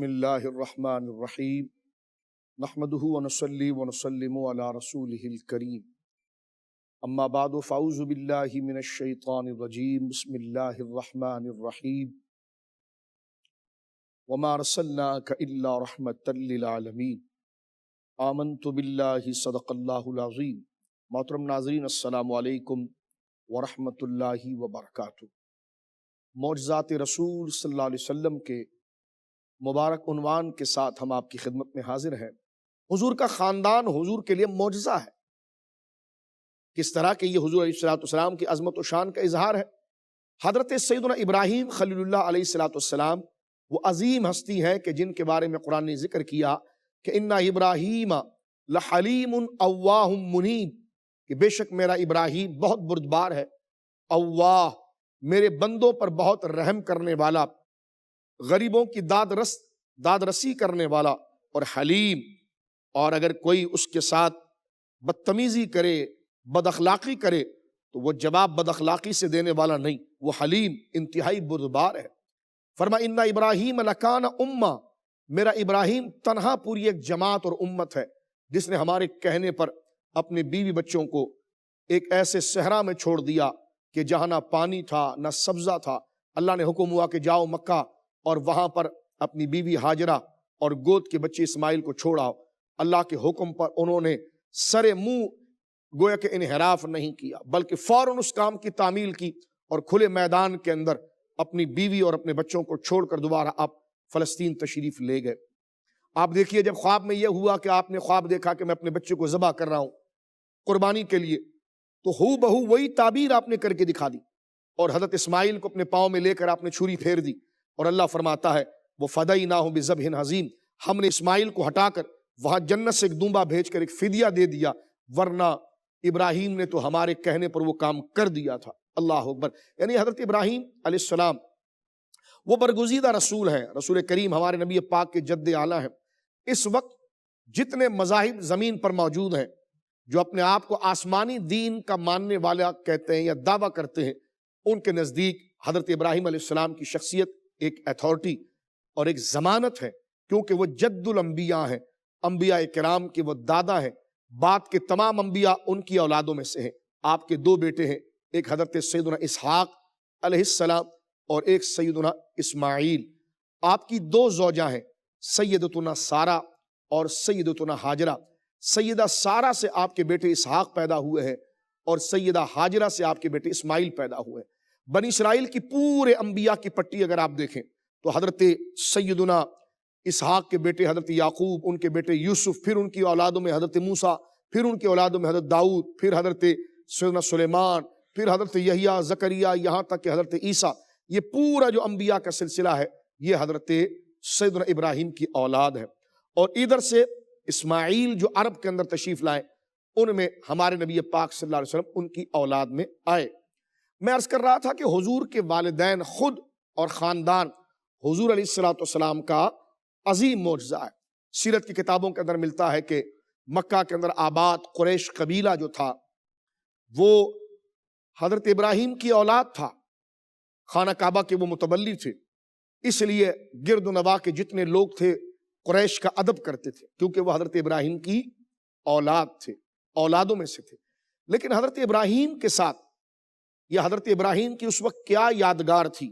اللہ الرحمن الرحیم نحمدہ ونصلی ونسلم علی رسولہ الکریم اما بعد فاعوذ باللہ من الشیطان الرجیم بسم اللہ الرحمن الرحیم وما ارسلناک الا رحمۃ للعالمین آمنت باللہ صدق اللہ العظیم۔ محترم ناظرین السلام علیکم ورحمۃ اللہ وبرکاتہ۔ معجزات رسول صلی اللہ علیہ وسلم کے مبارک عنوان کے ساتھ ہم آپ کی خدمت میں حاضر ہیں۔ حضور کا خاندان حضور کے لیے معجزہ ہے۔ کس طرح کہ یہ حضور علیہ السلام کی عظمت و شان کا اظہار ہے۔ حضرت سیدنا ابراہیم خلیل اللہ علیہ السلام وہ عظیم ہستی ہے کہ جن کے بارے میں قرآن نے ذکر کیا کہ اِنَّ ابراہیم لحلیم اواہ منیب، کہ بے شک میرا ابراہیم بہت بردبار ہے، اواہ میرے بندوں پر بہت رحم کرنے والا، غریبوں کی داد رسی کرنے والا، اور حلیم، اور اگر کوئی اس کے ساتھ بدتمیزی کرے، بد اخلاقی کرے تو وہ جواب بد اخلاقی سے دینے والا نہیں، وہ حلیم انتہائی بردبار ہے۔ فرما اِنَّ ابراہیم لکان امہ، میرا ابراہیم تنہا پوری ایک جماعت اور امت ہے جس نے ہمارے کہنے پر اپنے بیوی بچوں کو ایک ایسے صحرا میں چھوڑ دیا کہ جہاں نہ پانی تھا نہ سبزہ تھا۔ اللہ نے حکم ہوا کہ جاؤ مکہ اور وہاں پر اپنی بیوی ہاجرہ اور گود کے بچے اسماعیل کو چھوڑاؤ۔ اللہ کے حکم پر انہوں نے سرے منہ گویا کہ انحراف نہیں کیا، بلکہ فوراً اس کام کی تعمیل کی اور کھلے میدان کے اندر اپنی بیوی اور اپنے بچوں کو چھوڑ کر دوبارہ آپ فلسطین تشریف لے گئے۔ آپ دیکھیے جب خواب میں یہ ہوا کہ آپ نے خواب دیکھا کہ میں اپنے بچے کو ذبح کر رہا ہوں قربانی کے لیے، تو ہو بہو وہی تعبیر آپ نے کر کے دکھا دی، اور حضرت اسماعیل کو اپنے پاؤں میں لے کر آپ نے چھری پھیر دی، اور اللہ فرماتا ہے وہ فدیناہ بذبح عظیم، ہم نے اسماعیل کو ہٹا کر وہاں جنت سے ایک دونبا بھیج کر ایک فدیہ دے دیا، ورنہ ابراہیم نے تو ہمارے کہنے پر وہ کام کر دیا تھا۔ اللہ اکبر۔ یعنی حضرت ابراہیم علیہ السلام وہ برگزیدہ رسول ہیں، رسول کریم ہمارے نبی پاک کے جد اعلیٰ ہیں۔ اس وقت جتنے مذاہب زمین پر موجود ہیں جو اپنے آپ کو آسمانی دین کا ماننے والا کہتے ہیں یا دعویٰ کرتے ہیں، ان کے نزدیک حضرت ابراہیم علیہ السلام کی شخصیت ایک ایتھارٹی اور ایک ضمانت ہے، کیونکہ وہ جد الانبیاء ہیں، انبیاء کرام کے وہ دادا ہیں، بعد کے تمام انبیاء ان کی اولادوں میں سے ہیں۔ آپ کے دو بیٹے ہیں، ایک حضرت سیدنا اسحاق علیہ السلام اور ایک سیدنا اسماعیل۔ آپ کی دو زوجہ ہیں، سیدتنا سارہ اور سیدتنا ہاجرہ۔ سیدہ سارہ سے آپ کے بیٹے اسحاق پیدا ہوئے ہیں اور سیدہ ہاجرہ سے آپ کے بیٹے اسماعیل پیدا ہوئے ہیں۔ بنی اسرائیل کی پورے انبیاء کی پٹی اگر آپ دیکھیں تو حضرت سیدنا اسحاق کے بیٹے حضرت یعقوب، ان کے بیٹے یوسف، پھر ان کی اولادوں میں حضرت موسیٰ، پھر ان کی اولادوں میں حضرت داؤد، پھر حضرت سیدنا سلیمان، پھر حضرت یحییٰ، زکریا، یہاں تک کہ حضرت عیسیٰ۔ یہ پورا جو انبیاء کا سلسلہ ہے یہ حضرت سیدنا ابراہیم کی اولاد ہے۔ اور ادھر سے اسماعیل جو عرب کے اندر تشریف لائے، ان میں ہمارے نبی پاک صلی اللہ علیہ وسلم ان کی اولاد میں آئے۔ میں عرض کر رہا تھا کہ حضور کے والدین خود اور خاندان حضور علیہ السلام کا عظیم معجزہ ہے۔ سیرت کی کتابوں کے اندر ملتا ہے کہ مکہ کے اندر آباد قریش قبیلہ جو تھا وہ حضرت ابراہیم کی اولاد تھا، خانہ کعبہ کے وہ متولی تھے، اس لیے گرد و نواح کے جتنے لوگ تھے قریش کا ادب کرتے تھے، کیونکہ وہ حضرت ابراہیم کی اولاد تھے، اولادوں میں سے تھے۔ لیکن حضرت ابراہیم کے ساتھ یا حضرت ابراہیم کی اس وقت کیا یادگار تھی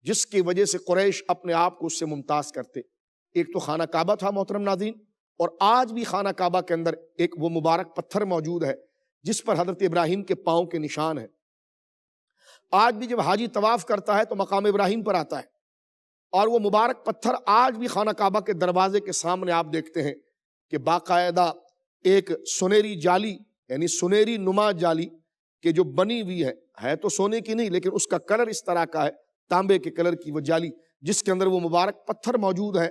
جس کی وجہ سے قریش اپنے آپ کو اس سے ممتاز کرتے؟ ایک تو خانہ کعبہ تھا محترم ناظرین، اور آج بھی خانہ کعبہ کے اندر ایک وہ مبارک پتھر موجود ہے جس پر حضرت ابراہیم کے پاؤں کے نشان ہیں۔ آج بھی جب حاجی طواف کرتا ہے تو مقام ابراہیم پر آتا ہے، اور وہ مبارک پتھر آج بھی خانہ کعبہ کے دروازے کے سامنے آپ دیکھتے ہیں کہ باقاعدہ ایک سنہری جالی، یعنی سنہری نما جالی کہ جو بنی ہوئی ہے تو سونے کی نہیں، لیکن اس کا کلر اس طرح کا ہے، تانبے کے کلر کی وہ جالی جس کے اندر وہ مبارک پتھر موجود ہے۔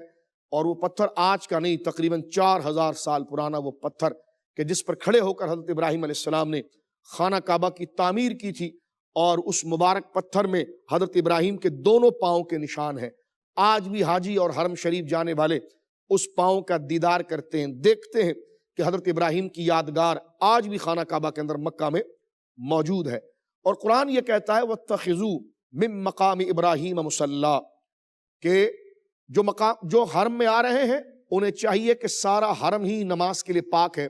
اور وہ پتھر آج کا نہیں، تقریباً 4000 سال پرانا وہ پتھر کہ جس پر کھڑے ہو کر حضرت ابراہیم علیہ السلام نے خانہ کعبہ کی تعمیر کی تھی، اور اس مبارک پتھر میں حضرت ابراہیم کے دونوں پاؤں کے نشان ہیں۔ آج بھی حاجی اور حرم شریف جانے والے اس پاؤں کا دیدار کرتے ہیں، دیکھتے ہیں کہ حضرت ابراہیم کی یادگار آج بھی خانہ کعبہ کے اندر مکہ میں موجود ہے۔ اور قرآن یہ کہتا ہے وَاتَّخِذُوا مِن مَّقَامِ إِبْرَاهِيمَ مُصَلًّى، کہ جو حرم میں آ رہے ہیں انہیں چاہیے کہ سارا حرم ہی نماز کے لیے پاک ہے،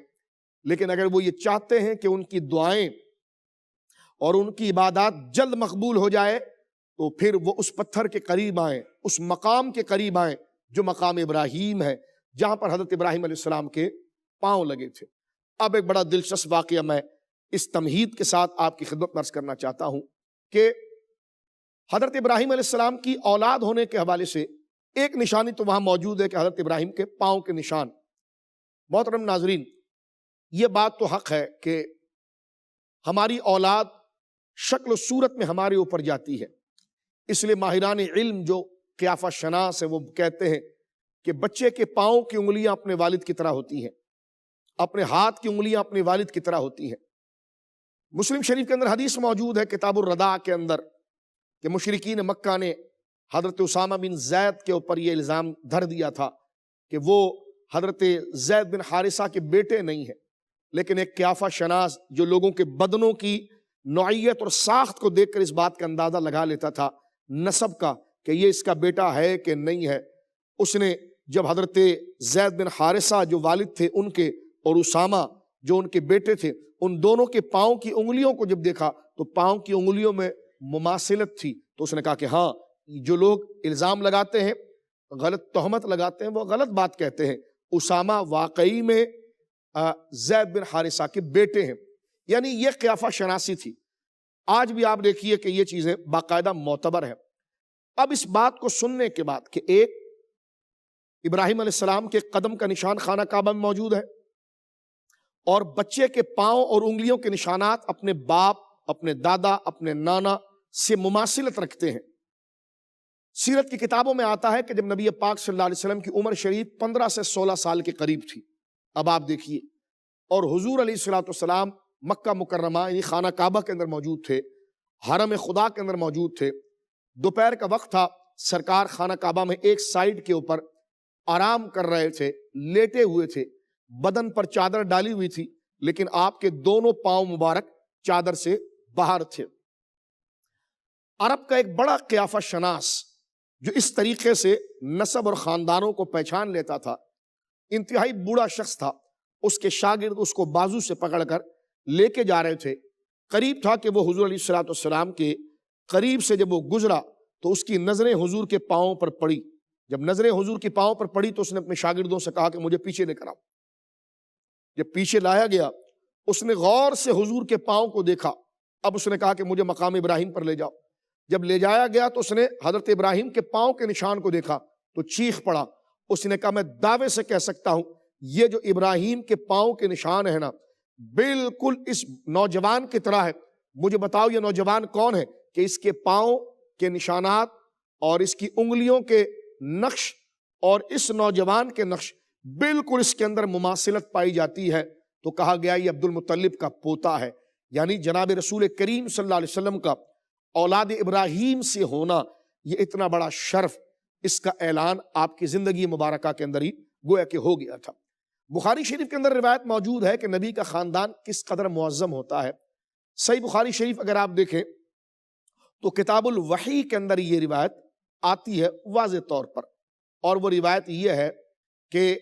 لیکن اگر وہ یہ چاہتے ہیں کہ ان کی دعائیں اور ان کی عبادات جلد مقبول ہو جائے تو پھر وہ اس پتھر کے قریب آئیں، اس مقام کے قریب آئیں جو مقام ابراہیم ہے، جہاں پر حضرت ابراہیم علیہ السلام کے پاؤں لگے تھے۔ اب ایک بڑا دلچسپ واقعہ میں اس تمہید کے ساتھ آپ کی خدمت میں عرض کرنا چاہتا ہوں کہ حضرت ابراہیم علیہ السلام کی اولاد ہونے کے حوالے سے ایک نشانی تو وہاں موجود ہے کہ حضرت ابراہیم کے پاؤں کے نشان۔ محترم ناظرین، یہ بات تو حق ہے کہ ہماری اولاد شکل و صورت میں ہمارے اوپر جاتی ہے، اس لیے ماہران علم جو قیافہ شناس ہے وہ کہتے ہیں کہ بچے کے پاؤں کی انگلیاں اپنے والد کی طرح ہوتی ہیں، اپنے ہاتھ کی انگلیاں اپنے والد کی طرح ہوتی ہیں۔ مسلم شریف کے اندر حدیث موجود ہے کتاب الرضاع کے اندر کہ مشرکین مکہ نے حضرت اسامہ بن زید کے اوپر یہ الزام دھر دیا تھا کہ وہ حضرت زید بن حارثہ کے بیٹے نہیں ہیں، لیکن ایک قیافہ شناس جو لوگوں کے بدنوں کی نوعیت اور ساخت کو دیکھ کر اس بات کا اندازہ لگا لیتا تھا نسب کا کہ یہ اس کا بیٹا ہے کہ نہیں ہے، اس نے جب حضرت زید بن حارثہ جو والد تھے ان کے اور اسامہ جو ان کے بیٹے تھے ان دونوں کے پاؤں کی انگلیوں کو جب دیکھا تو پاؤں کی انگلیوں میں مماثلت تھی، تو اس نے کہا کہ ہاں جو لوگ الزام لگاتے ہیں، غلط تہمت لگاتے ہیں، وہ غلط بات کہتے ہیں، اسامہ واقعی میں زید بن حارثہ کے بیٹے ہیں۔ یعنی یہ قیافہ شناسی تھی۔ آج بھی آپ دیکھیے کہ یہ چیزیں باقاعدہ معتبر ہیں۔ اب اس بات کو سننے کے بعد کہ ایک ابراہیم علیہ السلام کے قدم کا نشان خانہ کعبہ میں موجود ہے اور بچے کے پاؤں اور انگلیوں کے نشانات اپنے باپ، اپنے دادا، اپنے نانا سے مماثلت رکھتے ہیں۔ سیرت کی کتابوں میں آتا ہے کہ جب نبی پاک صلی اللہ علیہ وسلم کی عمر شریف 15 سے 16 سال کے قریب تھی، اب آپ دیکھیے، اور حضور علیہ الصلوۃ والسلام مکہ مکرمہ یعنی خانہ کعبہ کے اندر موجود تھے، حرم خدا کے اندر موجود تھے، دوپہر کا وقت تھا، سرکار خانہ کعبہ میں ایک سائیڈ کے اوپر آرام کر رہے تھے، لیٹے ہوئے تھے، بدن پر چادر ڈالی ہوئی تھی، لیکن آپ کے دونوں پاؤں مبارک چادر سے باہر تھے۔ عرب کا ایک بڑا قیافہ شناس جو اس طریقے سے نسب اور خاندانوں کو پہچان لیتا تھا، انتہائی بوڑھا شخص تھا، اس کے شاگرد اس کو بازو سے پکڑ کر لے کے جا رہے تھے، قریب تھا کہ وہ حضور علیہ الصلوۃ والسلام کے قریب سے جب وہ گزرا تو اس کی نظریں حضور کے پاؤں پر پڑی، جب نظریں حضور کے پاؤں پر پڑی تو اس نے اپنے شاگردوں سے کہا کہ مجھے پیچھے لے کر آؤ۔ جب پیچھے لایا گیا اس نے غور سے حضور کے پاؤں کو دیکھا، اب اس نے کہا کہ مجھے مقام ابراہیم پر لے جاؤ۔ جب لے جایا گیا تو اس نے حضرت ابراہیم کے پاؤں کے نشان کو دیکھا تو چیخ پڑا، اس نے کہا میں دعوے سے کہہ سکتا ہوں یہ جو ابراہیم کے پاؤں کے نشان ہے نا بالکل اس نوجوان کی طرح ہے۔ مجھے بتاؤ یہ نوجوان کون ہے کہ اس کے پاؤں کے نشانات اور اس کی انگلیوں کے نقش اور اس نوجوان کے نقش بالکل اس کے اندر مماثلت پائی جاتی ہے۔ تو کہا گیا یہ عبد المطلب کا پوتا ہے، یعنی جناب رسول کریم صلی اللہ علیہ وسلم کا اولاد ابراہیم سے ہونا یہ اتنا بڑا شرف، اس کا اعلان آپ کی زندگی مبارکہ کے اندر ہی گویا کہ ہو گیا تھا۔ بخاری شریف کے اندر روایت موجود ہے کہ نبی کا خاندان کس قدر معظم ہوتا ہے۔ صحیح بخاری شریف اگر آپ دیکھیں تو کتاب الوحی کے اندر یہ روایت آتی ہے واضح طور پر، اور وہ روایت یہ ہے کہ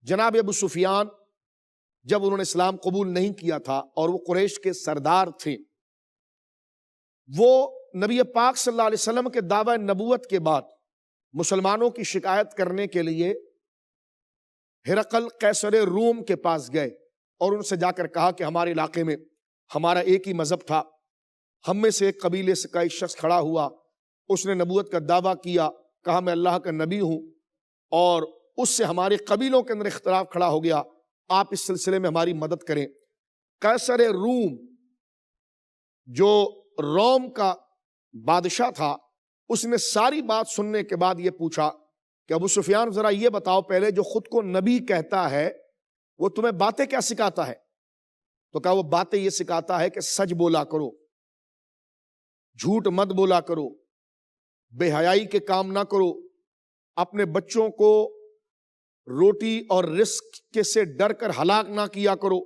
جناب ابو سفیان جب انہوں نے اسلام قبول نہیں کیا تھا اور وہ قریش کے سردار تھے، وہ نبی پاک صلی اللہ علیہ وسلم کے دعوی نبوت کے بعد مسلمانوں کی شکایت کرنے کے لیے ہرقل قیصر روم کے پاس گئے اور ان سے جا کر کہا کہ ہمارے علاقے میں ہمارا ایک ہی مذہب تھا، ہم میں سے ایک قبیلے سے کا ایک شخص کھڑا ہوا، اس نے نبوت کا دعویٰ کیا، کہا میں اللہ کا نبی ہوں، اور اس سے ہمارے قبیلوں کے اندر اختلاف کھڑا ہو گیا، آپ اس سلسلے میں ہماری مدد کریں۔ قیصر روم جو روم کا بادشاہ تھا اس نے ساری بات سننے کے بعد یہ پوچھا کہ ابو سفیان ذرا یہ بتاؤ پہلے جو خود کو نبی کہتا ہے وہ تمہیں باتیں کیا سکھاتا ہے؟ تو کہا وہ باتیں یہ سکھاتا ہے کہ سچ بولا کرو، جھوٹ مت بولا کرو، بے حیائی کے کام نہ کرو، اپنے بچوں کو روٹی اور رزق کے سے ڈر کر ہلاک نہ کیا کرو،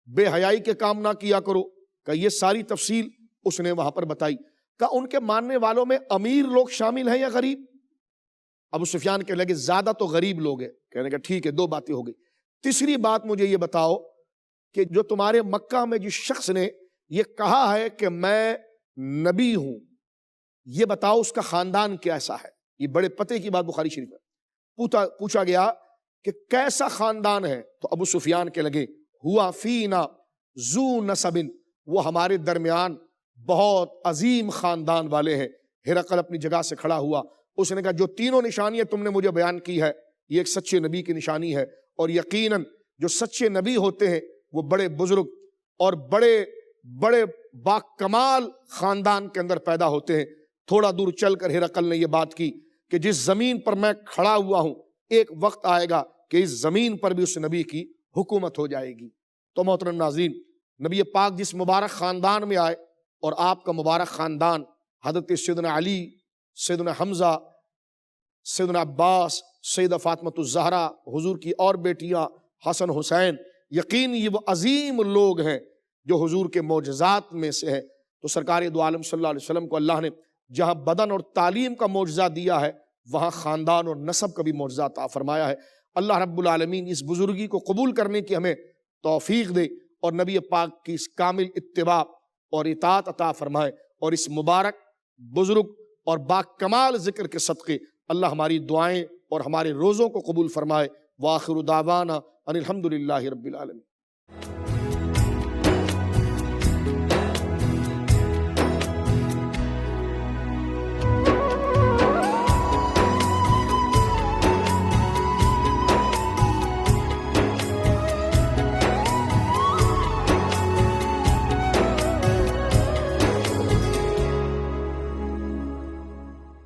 بے حیائی کے کام نہ کیا کرو۔ کہ یہ ساری تفصیل اس نے وہاں پر بتائی۔ کہ ان کے ماننے والوں میں امیر لوگ شامل ہیں یا غریب؟ ابو سفیان کہنے لگے زیادہ تو غریب لوگ ہیں. کہنے کا ٹھیک ہے، 2 باتیں ہو گئی. تیسری بات مجھے یہ بتاؤ کہ جو تمہارے مکہ میں جس شخص نے یہ کہا ہے کہ میں نبی ہوں، یہ بتاؤ اس کا خاندان کیسا ہے. یہ بڑے پتے کی بات بخاری شریف میں پوچھا گیا کہ کیسا خاندان ہے، تو ابو سفیان کے لگے ہوا فینا ذو نسب، وہ ہمارے درمیان بہت عظیم خاندان والے ہیں. ہرقل اپنی جگہ سے کھڑا ہوا، اس نے کہا جو تینوں نشانیاں تم نے مجھے بیان کی ہے یہ ایک سچے نبی کی نشانی ہے، اور یقیناً جو سچے نبی ہوتے ہیں وہ بڑے بزرگ اور بڑے بڑے با کمال خاندان کے اندر پیدا ہوتے ہیں. تھوڑا دور چل کر ہرقل نے یہ بات کی کہ جس زمین پر میں کھڑا ہوا ہوں ایک وقت آئے گا کہ اس زمین پر بھی اس نبی کی حکومت ہو جائے گی. تو محترم ناظرین، نبی پاک جس مبارک خاندان میں آئے، اور آپ کا مبارک خاندان حضرت سیدنا علی، سیدنا حمزہ، سیدنا عباس، سیدہ فاطمۃ الزہرا، حضور کی اور بیٹیاں حسن حسین، یقین یہ وہ عظیم لوگ ہیں جو حضور کے معجزات میں سے ہیں. تو سرکار دو عالم صلی اللہ علیہ وسلم کو اللہ نے جہاں بدن اور تعلیم کا معجزہ دیا ہے وہاں خاندان اور نسب کا بھی معجزہ عطا فرمایا ہے. اللہ رب العالمین اس بزرگی کو قبول کرنے کی ہمیں توفیق دے، اور نبی پاک کی اس کامل اتباع اور اطاعت عطا فرمائے، اور اس مبارک بزرگ اور با کمال ذکر کے صدقے اللہ ہماری دعائیں اور ہمارے روزوں کو قبول فرمائے. وآخر دعوانا ان الحمد للہ رب العالمین.